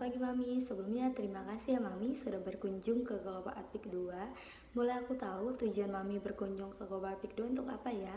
pagi Mami. Sebelumnya terima kasih ya Mami sudah berkunjung ke Global Art Peak 2. Mulai aku tahu tujuan Mami berkunjung ke Global Art Peak 2 untuk apa ya?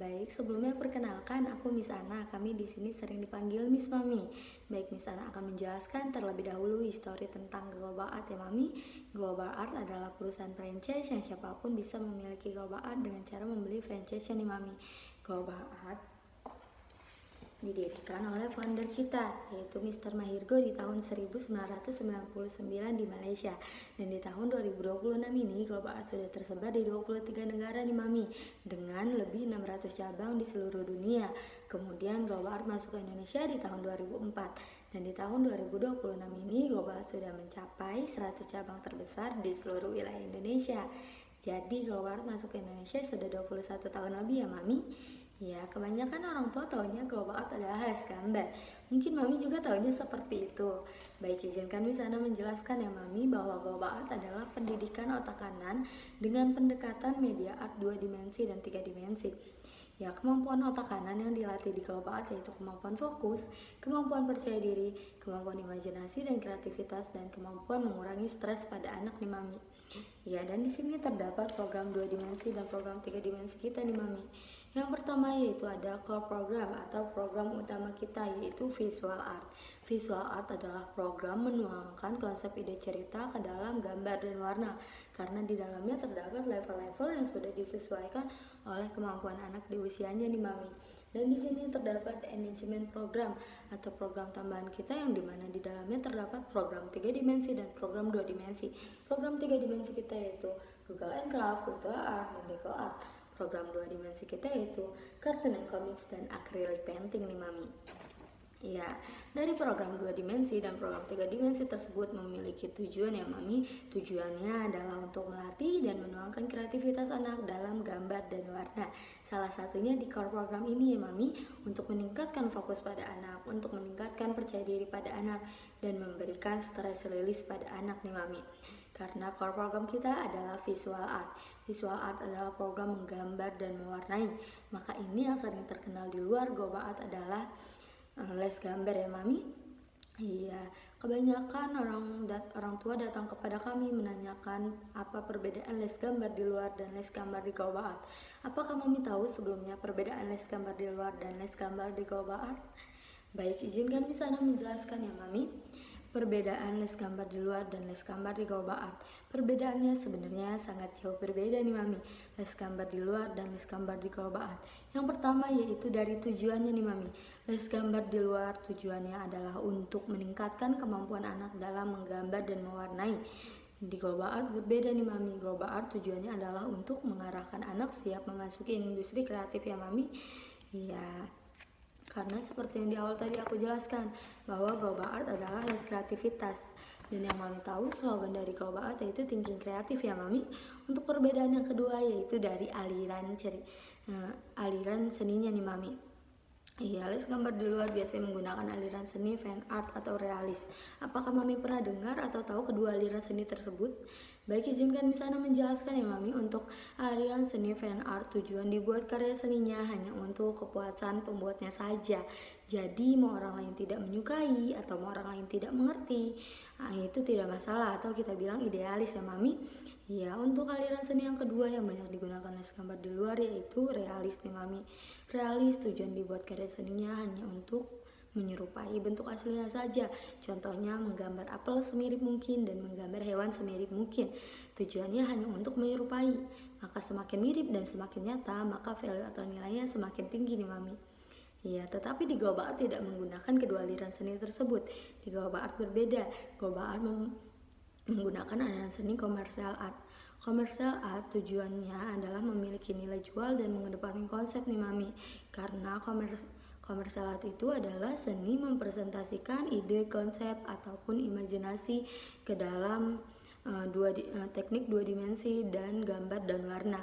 Baik, sebelumnya perkenalkan aku Miss Ana. Kami di sini sering dipanggil Miss Mami. Baik, Miss Ana akan menjelaskan terlebih dahulu histori tentang Global Art ya Mami. Global Art adalah perusahaan franchise yang siapapun bisa memiliki Global Art dengan cara membeli franchise nih Mami. Global Art didirikan oleh founder kita, yaitu Mr. Mahirgo di tahun 1999 di Malaysia. Dan di tahun 2026 ini, Global Art sudah tersebar di 23 negara nih Mami, dengan lebih 600 cabang di seluruh dunia. Kemudian Global Art masuk ke Indonesia di tahun 2004. Dan di tahun 2026 ini, Global Art sudah mencapai 100 cabang terbesar di seluruh wilayah Indonesia. Jadi Global Art masuk ke Indonesia sudah 21 tahun lebih ya Mami. Ya, kebanyakan orang tua taunya Global Art adalah les gambar. Mungkin Mami juga taunya seperti itu. Baik, izinkan Miss Ana menjelaskan ya Mami bahwa Global Art adalah pendidikan otak kanan dengan pendekatan media art 2 dimensi dan 3 dimensi. Ya, kemampuan otak kanan yang dilatih di Global Art yaitu kemampuan fokus, kemampuan percaya diri, kemampuan imajinasi dan kreativitas, dan kemampuan mengurangi stres pada anak nih Mami. Ya, dan di sini terdapat program 2 dimensi dan program 3 dimensi kita nih Mami. Yang pertama yaitu ada core program atau program utama kita, yaitu visual art. Visual art adalah program menuangkan konsep ide cerita ke dalam gambar dan warna, karena di dalamnya terdapat level-level yang sudah disesuaikan oleh kemampuan anak di usianya nih Mami. Dan di sini terdapat enhancement program atau program tambahan kita, yang dimana di dalamnya terdapat program 3 dimensi dan program 2 dimensi. Program 3 dimensi kita yaitu Google and Craft, Virtual Art, dan Deco Art. Program 2 dimensi kita yaitu Cartoon and Comics dan Acrylic Painting nih Mami. Ya, dari program 2 dimensi dan program 3 dimensi tersebut memiliki tujuan ya Mami. Tujuannya adalah untuk melatih dan menuangkan kreativitas anak dalam gambar dan warna. Salah satunya di core program ini ya Mami, untuk meningkatkan fokus pada anak, untuk meningkatkan percaya diri pada anak, dan memberikan stress release pada anak nih Mami. Karena core program kita adalah visual art. Visual art adalah program menggambar dan mewarnai. Maka ini yang sering terkenal di luar Global Art adalah les gambar ya Mami. Iya, kebanyakan orang tua datang kepada kami menanyakan apa perbedaan les gambar di luar dan les gambar di Global Art. Apakah Mami tahu sebelumnya perbedaan les gambar di luar dan les gambar di Global Art? Baik, izinkan Miss Ana menjelaskan ya Mami. Perbedaan les gambar di luar dan les gambar di Global Art. Perbedaannya sebenarnya sangat jauh berbeda nih Mami. Les gambar di luar dan les gambar di Global Art. Yang pertama yaitu dari tujuannya nih Mami. Les gambar di luar tujuannya adalah untuk meningkatkan kemampuan anak dalam menggambar dan mewarnai. Di Global Art berbeda nih Mami. Global Art tujuannya adalah untuk mengarahkan anak siap memasuki industri kreatif ya Mami. Iya. Karena seperti yang di awal tadi aku jelaskan, bahwa Global Art adalah les kreativitas. Dan yang Mami tahu slogan dari Global Art yaitu thinking kreatif ya Mami. Untuk perbedaan yang kedua yaitu dari aliran seninya nih Mami. Iya, les gambar di luar biasanya menggunakan aliran seni fan art atau realis. Apakah Mami pernah dengar atau tahu kedua aliran seni tersebut? Baik, izinkan Miss Ana menjelaskan ya Mami. Untuk aliran seni fan art, tujuan dibuat karya seninya hanya untuk kepuasan pembuatnya saja. Jadi mau orang lain tidak menyukai atau mau orang lain tidak mengerti, itu tidak masalah, atau kita bilang idealis ya Mami. Ya, untuk aliran seni yang kedua yang banyak digunakan les gambar di luar yaitu realis nih Mami. Realis tujuan dibuat karya seninya hanya untuk menyerupai bentuk aslinya saja. Contohnya menggambar apel semirip mungkin dan menggambar hewan semirip mungkin. Tujuannya hanya untuk menyerupai. Maka semakin mirip dan semakin nyata, maka value atau nilainya semakin tinggi nih Mami. Ya, tetapi di Global Art tidak menggunakan kedua aliran seni tersebut. Di Global Art berbeda. Global Art menggunakan aliran seni komersial art. Komersial art tujuannya adalah memiliki nilai jual dan mengedepankan konsep nih Mami. Karena komersial art itu adalah seni mempresentasikan ide, konsep, ataupun imajinasi ke dalam teknik 2 dimensi dan gambar dan warna.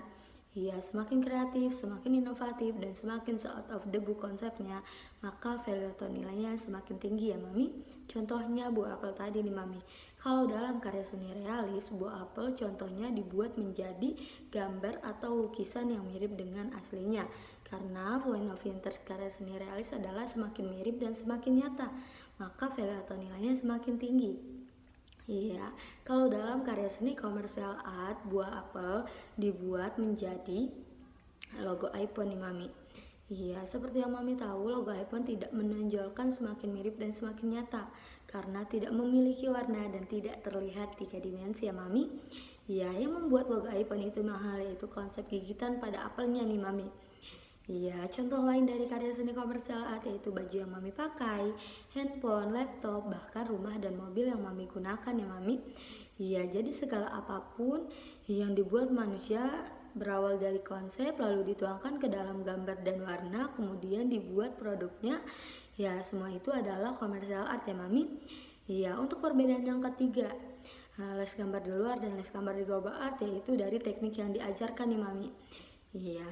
Ya, semakin kreatif, semakin inovatif, dan semakin out of the book konsepnya, maka value atau nilainya semakin tinggi ya Mami. Contohnya buah apel tadi nih Mami. Kalau dalam karya seni realis, buah apel contohnya dibuat menjadi gambar atau lukisan yang mirip dengan aslinya. Karena point of interest karya seni realis adalah semakin mirip dan semakin nyata. maka value atau nilainya semakin tinggi. Iya, kalau dalam karya seni komersial art, buah apel dibuat menjadi logo iPhone nih Mami. Iya, seperti yang Mami tahu, logo iPhone tidak menonjolkan semakin mirip dan semakin nyata karena tidak memiliki warna dan tidak terlihat 3 dimensi ya Mami. Iya, yang membuat logo iPhone itu mahal yaitu konsep gigitan pada apelnya nih Mami. Iya, contoh lain dari karya seni komersial art yaitu baju yang Mami pakai, handphone, laptop, bahkan rumah dan mobil yang Mami gunakan ya Mami. Iya, jadi segala apapun yang dibuat manusia berawal dari konsep lalu dituangkan ke dalam gambar dan warna, kemudian dibuat produknya. Ya, semua itu adalah komersial art ya Mami. Iya, untuk perbedaan yang ketiga, les gambar di luar dan les gambar di global art yaitu dari teknik yang diajarkan nih Mami. Iya.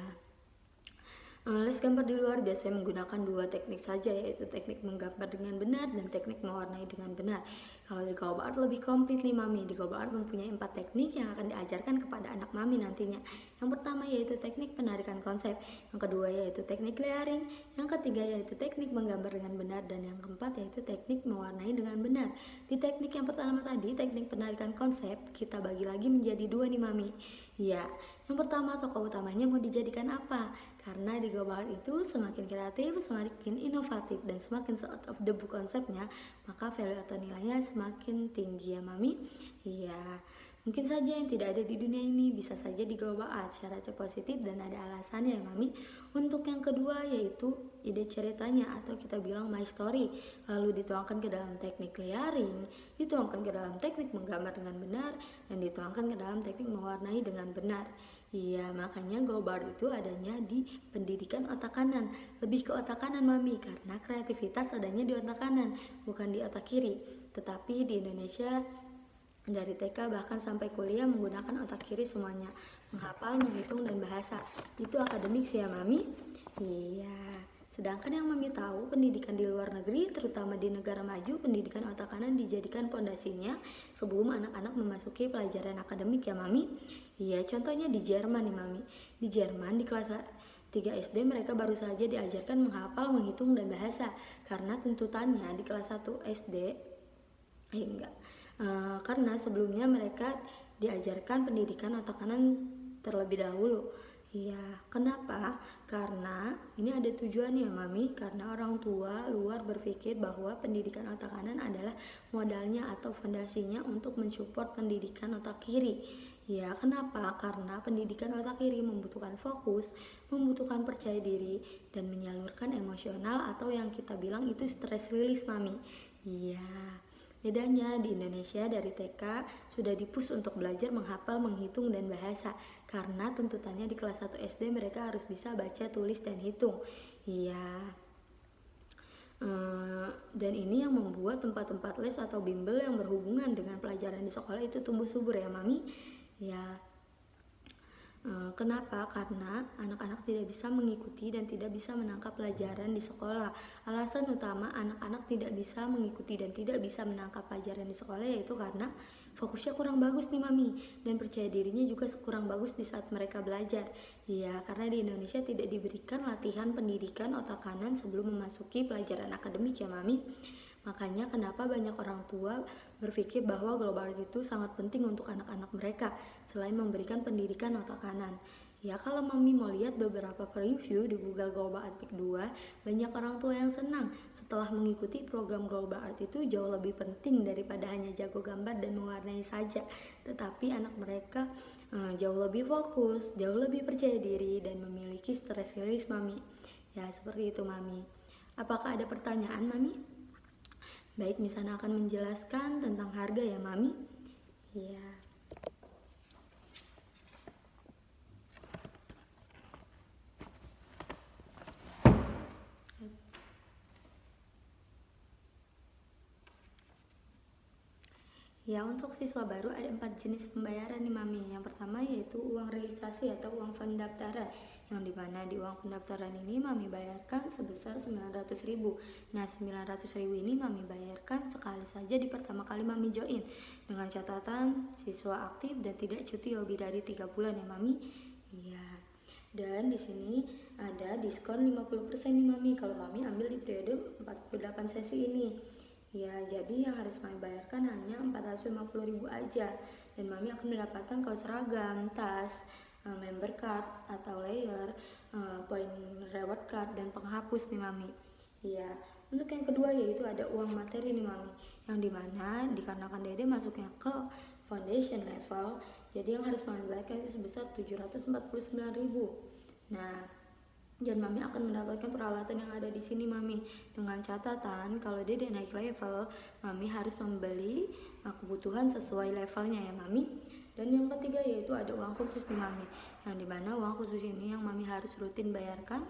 Les gambar di luar biasanya menggunakan 2 teknik saja, yaitu teknik menggambar dengan benar dan teknik mewarnai dengan benar. Kalau di global art lebih komplit nih Mami. Di global art mempunyai 4 teknik yang akan diajarkan kepada anak Mami nantinya. Yang pertama yaitu teknik penarikan konsep, yang kedua yaitu teknik layering, yang ketiga yaitu teknik menggambar dengan benar, dan yang keempat yaitu teknik mewarnai dengan benar. Di teknik yang pertama tadi, teknik penarikan konsep, kita bagi lagi menjadi 2 nih Mami. Ya, yang pertama tokoh utamanya mau dijadikan apa? Karena di global itu semakin kreatif, semakin inovatif, dan semakin out of the book konsepnya, maka value atau nilainya semakin tinggi ya Mami. Iya, mungkin saja yang tidak ada di dunia ini bisa saja di global art secara positif dan ada alasannya ya Mami. Untuk yang kedua yaitu ide ceritanya atau kita bilang my story, lalu dituangkan ke dalam teknik layering, dituangkan ke dalam teknik menggambar dengan benar, dan dituangkan ke dalam teknik mewarnai dengan benar. Iya, makanya global art itu adanya di pendidikan otak kanan. Lebih ke otak kanan Mami, karena kreativitas adanya di otak kanan, bukan di otak kiri. Tetapi di Indonesia dari TK bahkan sampai kuliah menggunakan otak kiri semuanya, menghafal, menghitung, dan bahasa. Itu akademik sih ya Mami. Iya. Sedangkan yang Mami tahu, pendidikan di luar negeri, terutama di negara maju, pendidikan otak kanan dijadikan pondasinya sebelum anak-anak memasuki pelajaran akademik ya Mami. Iya, contohnya di Jerman nih Mami. Di Jerman di kelas 3 SD mereka baru saja diajarkan menghafal, menghitung, dan bahasa. Karena tuntutannya di kelas 1 SD, karena sebelumnya mereka diajarkan pendidikan otak kanan terlebih dahulu. Iya, kenapa? Karena ini ada tujuannya Mami, karena orang tua luar berpikir bahwa pendidikan otak kanan adalah modalnya atau fondasinya untuk mensupport pendidikan otak kiri. Ya, kenapa? Karena pendidikan otak kiri membutuhkan fokus, membutuhkan percaya diri, dan menyalurkan emosional atau yang kita bilang itu stress release Mami. Iya. Bedanya di Indonesia dari TK sudah dipush untuk belajar menghafal, menghitung, dan bahasa karena tuntutannya di kelas 1 SD mereka harus bisa baca, tulis, dan hitung. Iya. Dan ini yang membuat tempat-tempat les atau bimbel yang berhubungan dengan pelajaran di sekolah itu tumbuh subur ya Mami. Ya. Kenapa? Karena anak-anak tidak bisa mengikuti dan tidak bisa menangkap pelajaran di sekolah. Alasan utama anak-anak tidak bisa mengikuti dan tidak bisa menangkap pelajaran di sekolah yaitu karena fokusnya kurang bagus nih Mami, dan percaya dirinya juga kurang bagus di saat mereka belajar. Iya, karena di Indonesia tidak diberikan latihan pendidikan otak kanan sebelum memasuki pelajaran akademik ya Mami. Makanya kenapa banyak orang tua berpikir bahwa global art itu sangat penting untuk anak-anak mereka selain memberikan pendidikan otak kanan. Ya, kalau Mami mau lihat beberapa preview di Google Global Art Week 2, banyak orang tua yang senang setelah mengikuti program Global Art itu jauh lebih penting daripada hanya jago gambar dan mewarnai saja. Tetapi anak mereka jauh lebih fokus, jauh lebih percaya diri, dan memiliki stress release Mami. Ya, seperti itu Mami. Apakah ada pertanyaan Mami? Baik, misalnya akan menjelaskan tentang harga ya Mami. Iya. Ya, untuk siswa baru ada 4 jenis pembayaran nih Mami. Yang pertama yaitu uang registrasi atau uang pendaftaran, yang dimana di uang pendaftaran ini Mami bayarkan sebesar 900.000. Nah, 900.000 ini Mami bayarkan sekali saja di pertama kali Mami join, dengan catatan siswa aktif dan tidak cuti lebih dari 3 bulan ya Mami. Iya. Dan di sini ada diskon 50% nih Mami kalau Mami ambil di periode 48 sesi ini. Ya, jadi yang harus Mami bayarkan hanya 450.000 aja. Dan Mami akan mendapatkan kaos seragam, tas, member card atau layer, poin reward card, dan penghapus nih Mami. Iya, untuk yang kedua yaitu ada uang materi nih Mami. Yang dimana dikarenakan Dede masuknya ke foundation level, jadi yang harus Mami bayarkan itu sebesar 749.000. Nah, dan Mami akan mendapatkan peralatan yang ada di sini Mami, dengan catatan kalau Dede naik level, Mami harus membeli kebutuhan sesuai levelnya ya Mami. Dan yang ketiga yaitu ada uang khusus nih Mami, yang dimana uang khusus ini yang Mami harus rutin bayarkan.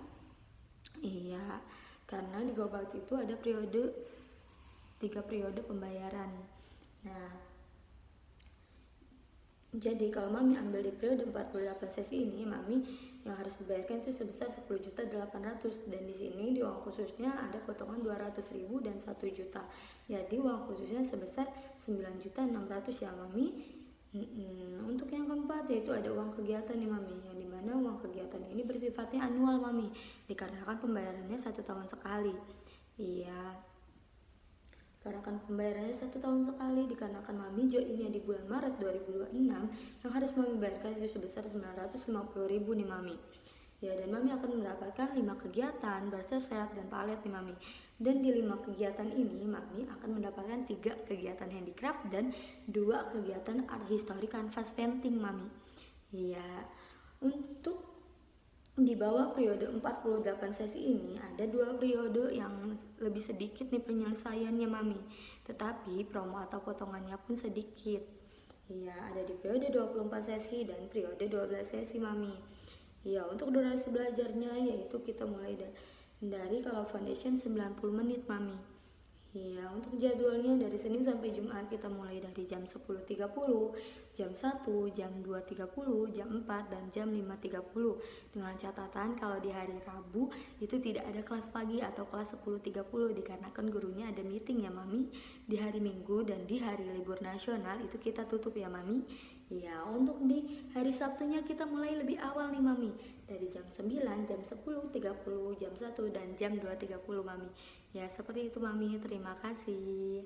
Iya, karena di Global itu ada 3 periode pembayaran. Nah, jadi kalau Mami ambil di periode 48 sesi ini, Mami yang harus dibayarkan itu sebesar 10.800.000, dan di sini di uang khususnya ada potongan 200.000 dan 1 juta. Jadi uang khususnya sebesar 9.600.000 ya Mami. Untuk yang keempat yaitu ada uang kegiatan nih Mami, yang dimana uang kegiatan ini bersifatnya annual Mami, dikarenakan pembayarannya 1 tahun sekali. Iya, dikarenakan pembayarannya 1 tahun sekali, dikarenakan Mami joinnya di bulan Maret 2026, yang harus Mami bayarkan itu sebesar 950.000 nih Mami. Ya, dan Mami akan mendapatkan 5 kegiatan Barser Sehat dan Palet nih Mami. Dan di 5 kegiatan ini Mami akan mendapatkan 3 kegiatan handicraft dan 2 kegiatan art history canvas painting Mami. Iya, untuk di bawah periode 48 sesi ini ada 2 periode yang lebih sedikit nih penyelesaiannya Mami, tetapi promo atau potongannya pun sedikit. Iya, ada di periode 24 sesi dan periode 12 sesi Mami. Iya, untuk durasi belajarnya yaitu kita mulai dari kalau foundation 90 menit Mami. Iya, untuk jadwalnya dari Senin sampai Jumat kita mulai dari jam 10.30, jam 1, jam 2.30, jam 4, dan jam 5.30. Dengan catatan kalau di hari Rabu itu tidak ada kelas pagi atau kelas 10.30 dikarenakan gurunya ada meeting ya Mami. Di hari Minggu dan di hari libur nasional itu kita tutup ya Mami. Iya, untuk di hari Sabtunya kita mulai lebih awal nih Mami, dari jam 9, jam 10.30, jam 1, dan jam 2.30 Mami. Ya, seperti itu Mami. Terima kasih.